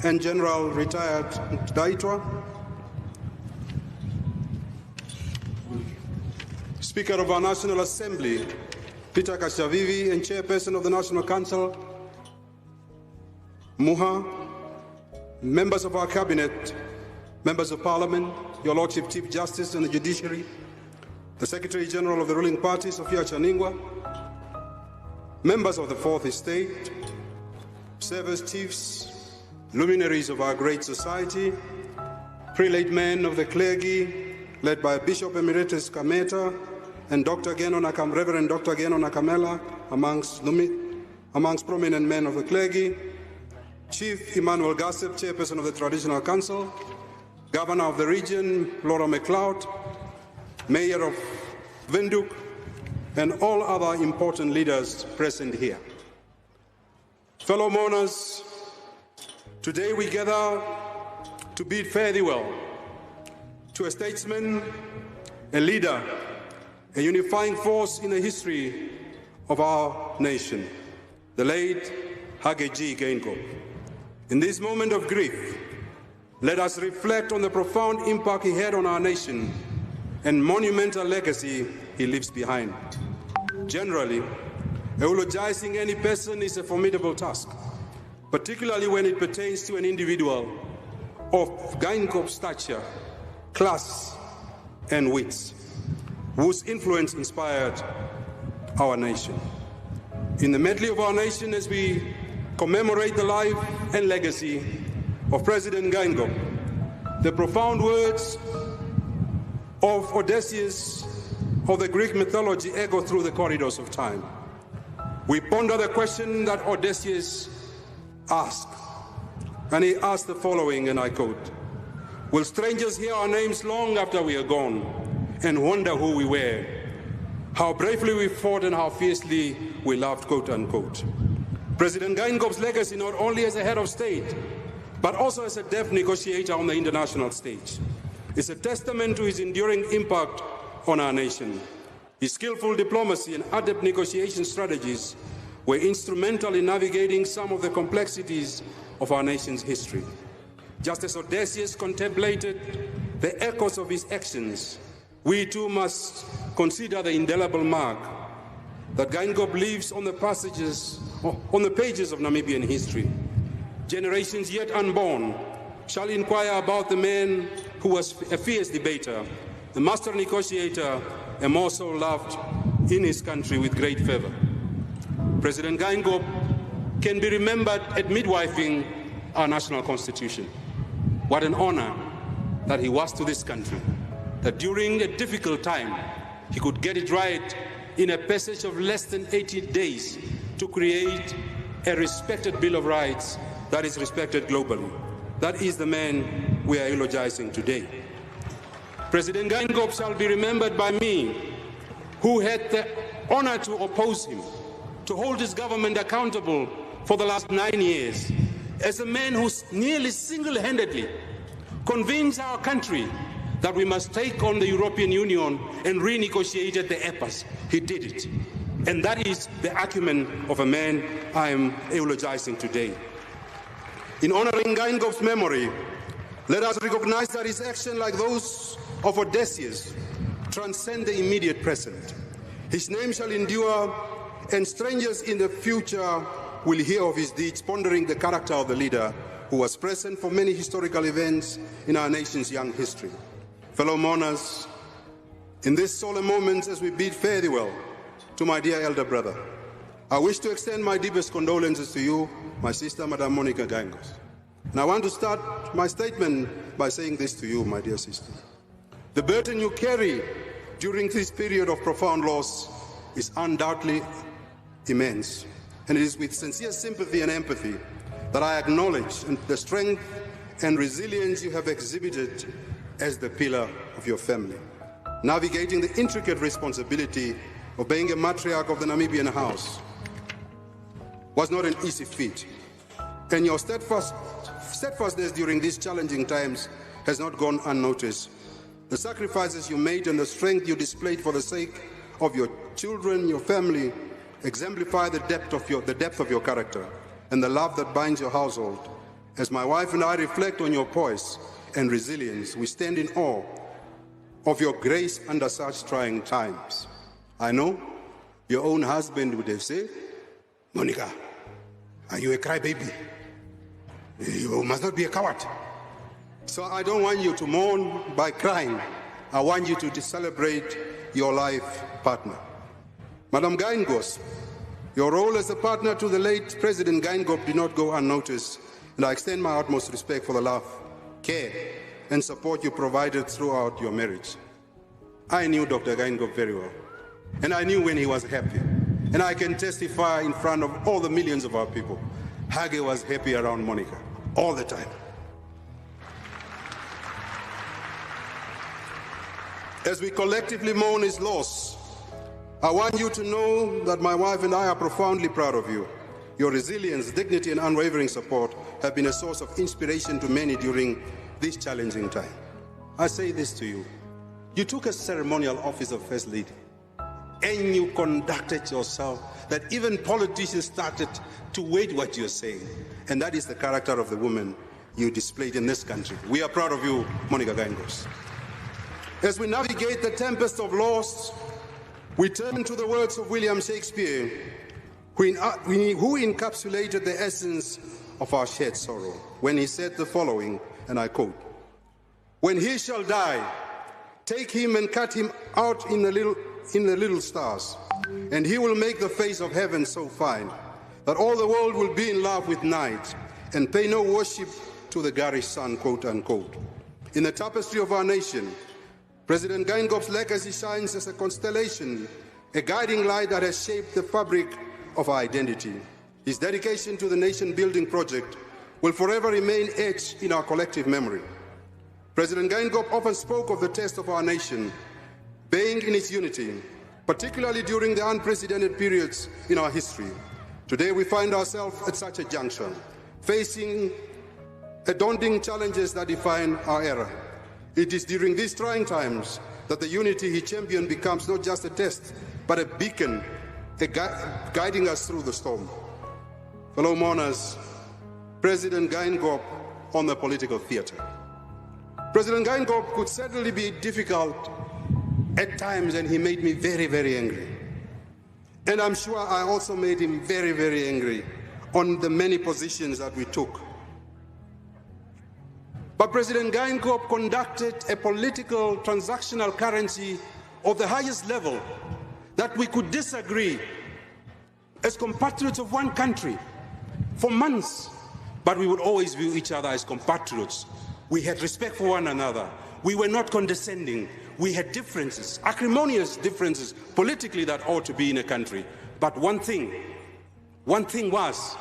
and General Retired Daitwa, Speaker of our National Assembly, Peter Kashavivi, and Chairperson of the National Council, Muha, members of our Cabinet, members of Parliament, Your Lordship Chief Justice and the Judiciary, the Secretary General of the ruling party, Sophia Chaningwa, members of the Fourth Estate, service chiefs, luminaries of our great society, prelate men of the clergy, led by Bishop Emeritus Kameta and Reverend Dr. Geno Nakamela, amongst prominent men of the clergy, Chief Emmanuel Gassep, Chairperson of the Traditional Council, Governor of the region, Laura McLeod, Mayor of Windhoek, and all other important leaders present here. Fellow mourners, today we gather to bid farewell to a statesman, a leader, a unifying force in the history of our nation, the late Hage Geingob. In this moment of grief, let us reflect on the profound impact he had on our nation and monumental legacy he leaves behind. Generally, eulogizing any person is a formidable task, particularly when it pertains to an individual of Geingob's stature, class, and wits, whose influence inspired our nation. In the medley of our nation, as we commemorate the life and legacy of President Geingob, the profound words of Odysseus of the Greek mythology echo through the corridors of time. We ponder the question that Odysseus asked, and he asked the following, and I quote, "Will strangers hear our names long after we are gone and wonder who we were, how bravely we fought and how fiercely we loved," quote unquote. President Geingob's legacy, not only as a head of state, but also as a deft negotiator on the international stage, is a testament to his enduring impact on our nation. His skillful diplomacy and adept negotiation strategies were instrumental in navigating some of the complexities of our nation's history. Just as Odysseus contemplated the echoes of his actions, we too must consider the indelible mark that Geingob leaves on the pages of Namibian history. Generations yet unborn shall inquire about the man who was a fierce debater, the master negotiator, and more so loved in his country with great fervor. President Geingob can be remembered at midwifing our national constitution. What an honor that he was to this country, that during a difficult time, he could get it right in a passage of less than 80 days to create a respected Bill of Rights that is respected globally. That is the man we are eulogizing today. President Geingob shall be remembered by me, who had the honor to oppose him, to hold his government accountable for the last 9 years, as a man who nearly single-handedly convinced our country that we must take on the European Union and renegotiate the EPAs. He did it. And that is the acumen of a man I am eulogizing today. In honoring Geingob's memory, let us recognize that his actions, like those of Odysseus, transcend the immediate present. His name shall endure, and strangers in the future will hear of his deeds, pondering the character of the leader who was present for many historical events in our nation's young history. Fellow mourners, in this solemn moment as we bid farewell to my dear elder brother, I wish to extend my deepest condolences to you, my sister, Madam Monica Geingob. And I want to start my statement by saying this to you, my dear sister. The burden you carry during this period of profound loss is undoubtedly immense. And it is with sincere sympathy and empathy that I acknowledge the strength and resilience you have exhibited as the pillar of your family, navigating the intricate responsibility of being a matriarch of the Namibian house was not an easy feat, and your steadfastness during these challenging times has not gone unnoticed. The sacrifices you made and the strength you displayed for the sake of your children, your family, exemplify the depth of your character and the love that binds your household As my wife and I reflect on your poise and resilience, we stand in awe of your grace under such trying times. I know your own husband would have said, Monica, are you a crybaby? You must not be a coward. So I don't want you to mourn by crying. I want you to celebrate your life partner. Madam Geingob, your role as a partner to the late President Geingob did not go unnoticed, and I extend my utmost respect for the love, care, and support you provided throughout your marriage. I knew Dr. Geingob very well, and I knew when he was happy. And I can testify in front of all the millions of our people, Hage was happy around Monica, all the time. As we collectively mourn his loss, I want you to know that my wife and I are profoundly proud of you. Your resilience, dignity, and unwavering support have been a source of inspiration to many during this challenging time. I say this to you. You took a ceremonial office of First Lady, and you conducted yourself that even politicians started to wait what you're saying. And that is the character of the woman you displayed in this country. We are proud of you, Monica Geingob. As we navigate the tempest of loss, we turn to the words of William Shakespeare, who encapsulated the essence of our shared sorrow, when he said the following, and I quote, "When he shall die, take him and cut him out in the little stars, and he will make the face of heaven so fine that all the world will be in love with night and pay no worship to the garish sun," quote unquote. In the tapestry of our nation, President Geingob's legacy shines as a constellation, a guiding light that has shaped the fabric of our identity. His dedication to the nation-building project will forever remain etched in our collective memory. President Geingob often spoke of the test of our nation being in its unity, particularly during the unprecedented periods in our history. Today we find ourselves at such a juncture, facing daunting challenges that define our era. It is during these trying times that the unity he championed becomes not just a test, but a beacon, guiding us through the storm. Fellow mourners, President Geingob on the political theater. President Geingob could certainly be difficult at times, and he made me very, very angry. And I'm sure I also made him very, very angry on the many positions that we took. But President Geingob conducted a political transactional currency of the highest level, that we could disagree as compatriots of one country for months, but we would always view each other as compatriots. We had respect for one another. We were not condescending. We had differences, acrimonious differences, politically, that ought to be in a country. But one thing was,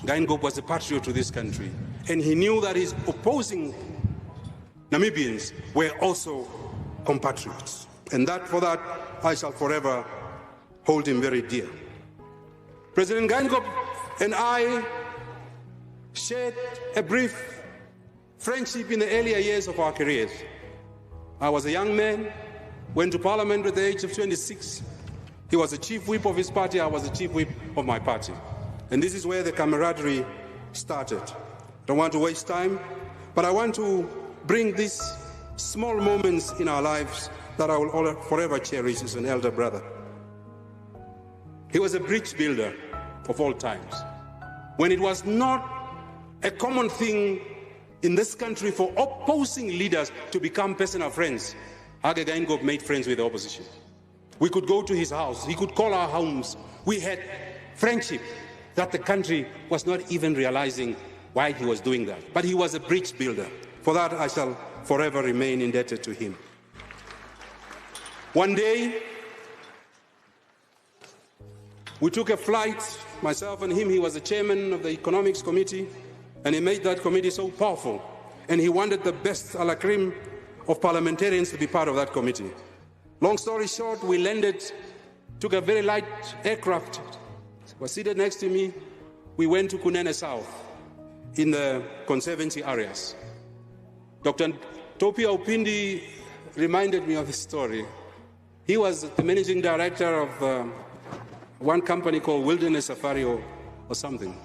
Geingob was a patriot to this country, and he knew that his opposing Namibians were also compatriots. And for that, I shall forever hold him very dear. President Geingob and I shared a brief friendship in the earlier years of our careers. I was a young man, went to Parliament at the age of 26. He was the chief whip of his party, I was the chief whip of my party. And this is where the camaraderie started. Don't want to waste time, but I want to bring these small moments in our lives that I will forever cherish as an elder brother. He was a bridge builder of all times. When it was not a common thing in this country for opposing leaders to become personal friends, Hage Geingob made friends with the opposition. We could go to his house, he could call our homes. We had friendship that the country was not even realizing why he was doing that. But he was a bridge builder. For that, I shall forever remain indebted to him. One day, we took a flight, myself and him. He was the chairman of the economics committee, and he made that committee so powerful. And he wanted the best a la creme of parliamentarians to be part of that committee. Long story short, we landed, took a very light aircraft, was seated next to me. We went to Kunene South in the conservancy areas. Dr. Topi Aupindi reminded me of this story. He was the managing director of one company called Wilderness Safari or something.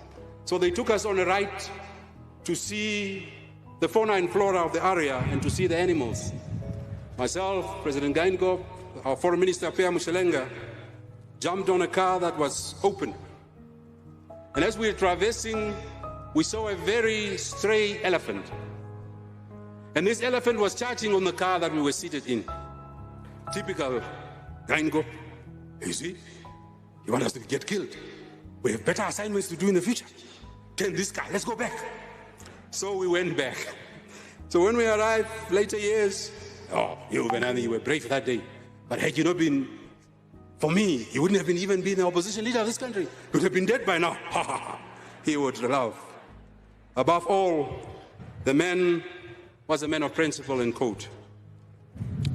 So they took us on a ride to see the fauna and flora of the area and to see the animals. Myself, President Geingob, our Foreign Minister Pia Mushelenga, jumped on a car that was open. And as we were traversing, we saw a very stray elephant. And this elephant was charging on the car that we were seated in. Typical Geingob. You see, you want us to get killed. We have better assignments to do in the future. Tell this guy, let's go back. So we went back. So when we arrived later years, oh, you Benani, you were brave that day. But had you not been, for me, you wouldn't have even been the opposition leader of this country. You would have been dead by now. He would love. Above all, the man was a man of principle and code.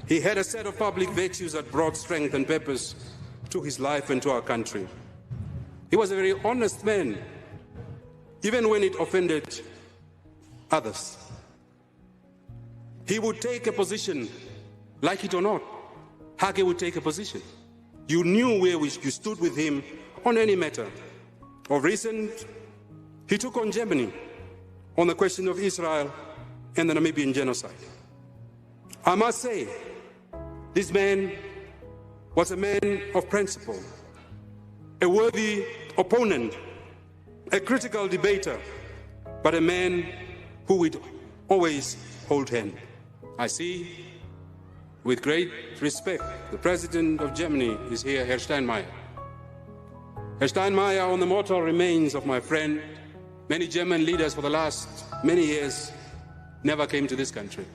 He had a set of public virtues that brought strength and purpose to his life and to our country. He was a very honest man, even when it offended others. He would take a position, like it or not. Hage would take a position. You knew where you stood with him on any matter. Of recent, he took on Germany on the question of Israel and the Namibian genocide. I must say, this man was a man of principle, a worthy opponent, a critical debater, but a man who would always hold hand. I see, with great respect, the President of Germany is here, Herr Steinmeier. Herr Steinmeier, on the mortal remains of my friend, many German leaders for the last many years never came to this country.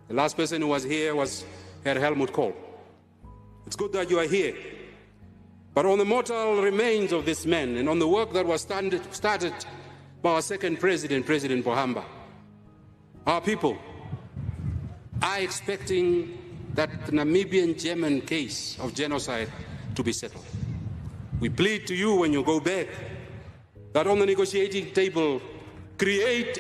The last person who was here was Herr Helmut Kohl. It's good that you are here. But on the mortal remains of this man and on the work that was started by our second president, President Pohamba, our people are expecting that the Namibian-German case of genocide to be settled. We plead to you when you go back that on the negotiating table, create